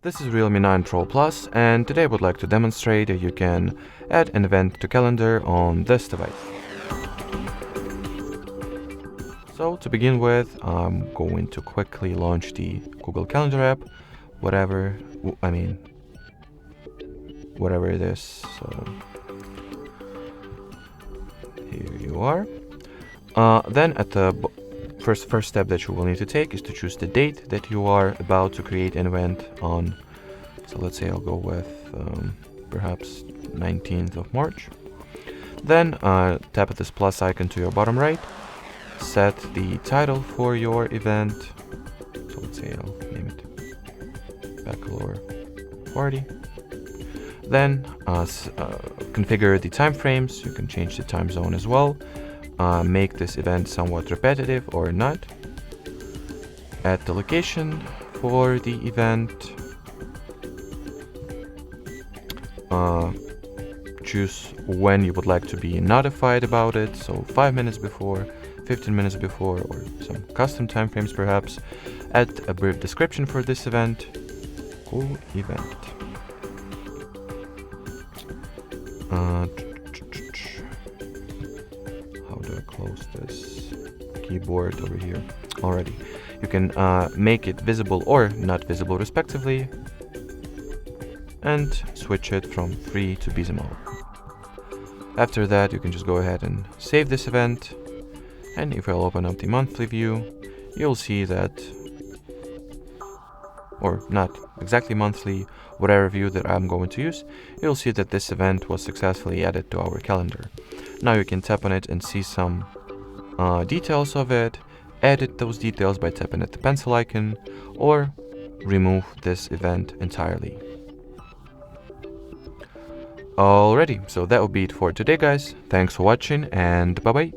This is Realme 9 Pro Plus, and today I would like to demonstrate that you can add an event to calendar on this device. So to begin with, I'm going to quickly launch the Google Calendar app, whatever it is. So here you are. Then at the first step that you will need to take is to choose the date that you are about to create an event on. So let's say I'll go with perhaps 19th of March. Then tap at this plus icon to your bottom right. Set the title for your event. So let's say I'll name it Bachelor Party. Then configure the time frames. You can change the time zone as well. Make this event somewhat repetitive or not. Add the location for the event. Choose when you would like to be notified about it, so 5 minutes before, 15 minutes before, or some custom timeframes perhaps. Add a brief description for this event. Cool event. How do I close this keyboard over here? Alrighty. You can make it visible or not visible respectively, and switch it from free to busy mode. After that, you can just go ahead and save this event, and if I'll open up the monthly view, you'll see that, or not exactly monthly, whatever view that I'm going to use, you'll see that this event was successfully added to our calendar. Now you can tap on it and see some details of it, edit those details by tapping at the pencil icon, or remove this event entirely. Alrighty, so that will be it for today, guys. Thanks for watching, and bye bye.